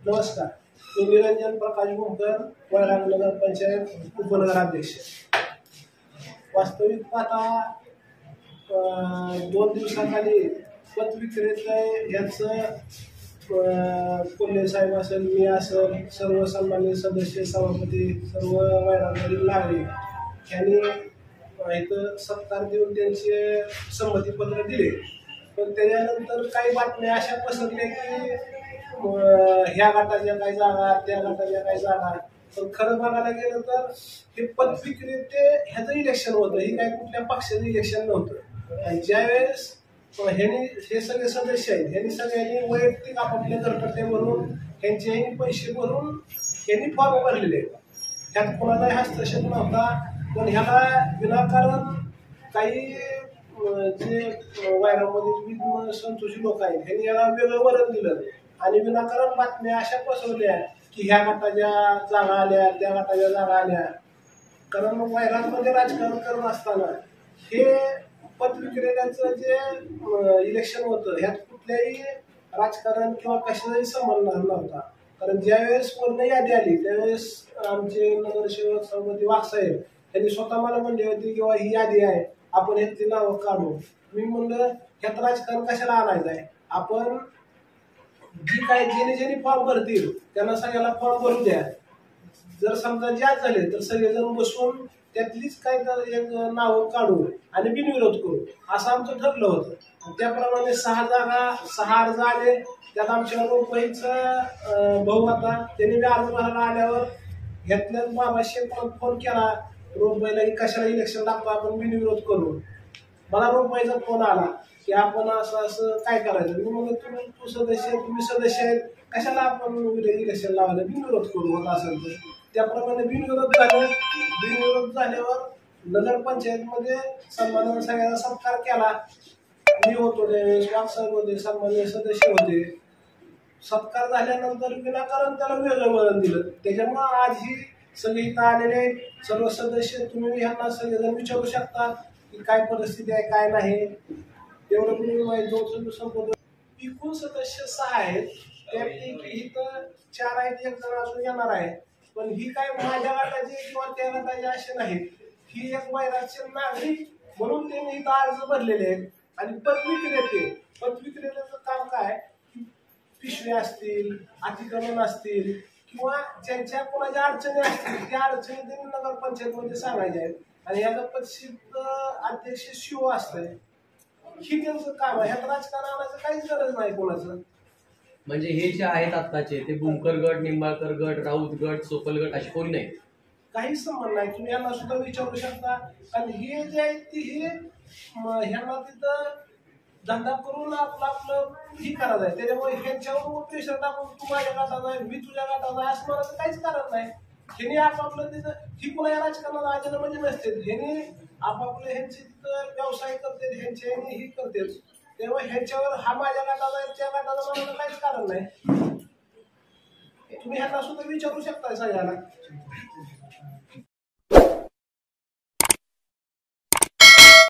नमस्कार, मी निरंजन प्रकाश भोंकर, वैराग नगर पंचायत उपनगराध्यक्ष. वास्तविक पाहता 2 दिवसाखाली पत विक्रेते यांचं कोल्हे साहेब असेल, मी असेल, सर्व सन्माननीय सदस्य सभापती, सर्व वैरागमधील नागरिक यांनी इथं सत्कार देऊन त्यांचे संमतीपत्र दिले. पण त्याच्यानंतर काही बातम्या अशा पसरल्या की ह्या गटाच्या काही जागा, त्या गटाच्या काही जागा. पण खरं बघायला गेलं तर हे पत विक्रेते ह्याचं इलेक्शन होतं, हे काही कुठल्या पक्षाचं इलेक्शन नव्हतं. आणि ज्यावेळेस हे सगळे सदस्य आहेत, ह्यांनी सगळ्यांनी वैयक्तिक आपापल्या घरपट्टे भरून ह्यांचे पैसे भरून ह्यांनी फॉर्म भरलेले आहेत. त्यात कोणाचाही हस्तक्षेप नव्हता. पण ह्याला विनाकारण काही जे वैरागमधील संतोषी लोक आहेत ह्यांनी याला वेगळं वरण दिलं आणि विनाकारण बातम्या अशा पसरल्या की ह्या गटाच्या जागा आल्या, त्या गटाच्या जागा आल्या. कारण वैरागमध्ये राजकारण करत असताना हे पत विक्रेत्यांचं जे इलेक्शन होतं ह्यात कुठल्याही राजकारण किंवा कशाचाही संबंध नव्हता. कारण ज्यावेळेस वर्ण यादी आली त्यावेळेस आमचे नगरसेवक सभापती वाघसाहेब त्यांनी स्वतः मला म्हणले होते किंवा ही यादी आहे, आपण ह्याची नावं काढू. मी म्हणलं ह्यात राजकारण कशाला आणायचं आहे, आपण जी काय जेणे फॉर्म भरतील त्यांना सगळ्याला फॉर्म भरू द्या. जर समजा जास्त झाले तर सगळेजण बसून त्यातलीच काय तर एक नावं काढू आणि बिनविरोध करू असं आमचं ठरलं होतं. त्याप्रमाणे 6 जागा 6 अर्ज आले. त्यात आमच्या रोपवाईचा भाऊ आता त्यांनी बी अर्ज भरायला आल्यावर घेतल्या बाबाशे फोन केला रोपवाईला की कशाला इलेक्शन लागतो, आपण बिनविरोध करू. मला रोपवाईचा फोन आला की आपण असं काय करायचं. मी म्हणलं तुम्ही सदस्य आहेत, कशाला आपण इलेक्शन लावायला, बिनविरोध करू होत असेल तर. त्याप्रमाणे बिनविरोध झालं. बिनविरोध झाल्यावर नगरपंचायतमध्ये सन्मानाने सगळ्यांना सत्कार केला. मी होतो त्यावेळेस, वाघसाहेब होते, सन्माननीय सदस्य होते. सत्कार झाल्यानंतर विनाकारण त्याला वेगळं वळण दिलं. त्याच्यामुळं आज ही सगळे इथं आलेले सर्व सदस्य तुम्ही ह्यांना सगळेजण विचारू शकता की काय परिस्थिती आहे काय नाही. तेवढं तुम्ही माहिती संपवतो. एकूण सदस्य 6 आहेत, त्यापैकी इथं 4 आहेत, 1 जण अजून येणार आहे. पण ही काय माझ्या गटाचे किंवा त्या गटाचे असे नाहीत. ही एक वैरागचे नागरिक म्हणून त्यांनी इथं अर्ज भरलेले आहेत. आणि पत विक्रेत्याचं काम काय, पिशव्या असतील, अतिक्रमण असतील किंवा ज्यांच्या कोणाच्या अडचणी असतील त्या अडचणी त्यांनी नगरपंचायतमध्ये सांगायच्या आहेत. आणि याचा प्रसिद्ध अध्यक्ष शिव असतंय, ही त्यांचं काम आहे. ह्यात राजकारण आणायचं काहीच गरज नाही कोणाचं. म्हणजे हे जे आहेत आत्ताचे ते भूमकर गट, निंबाळकर गट, राऊत गट, सोपल गट असे कोणी नाही, काहीच संबंध नाही. तुम्ही यांना सुद्धा विचारू शकता. आणि हे जे आहे ती हे ह्यांना तिथं धंदा करून आपलं ही करायचं आहे. त्याच्यामुळे ह्यांच्यावर प्रेशर टाकून तू माझ्या गटाचा आहे, मी तुझ्या गटाचा आहे असं म्हणायचं काहीच कारण नाही. ह्यांनी आपापलं तिथं ही कुणा या राजकारणाला आलेलं म्हणजे नसते. ह्यांनी आपापलं ह्यांचे तिथं व्यवसाय करतात, ह्यांचे ही करतात. तेव्हा ह्यांच्यावर हा माझ्या गटाचा आहे, त्या गटाचा म्हणायचं काहीच कारण नाही. तुम्ही ह्यांना सुद्धा विचारू शकता सगळ्याला.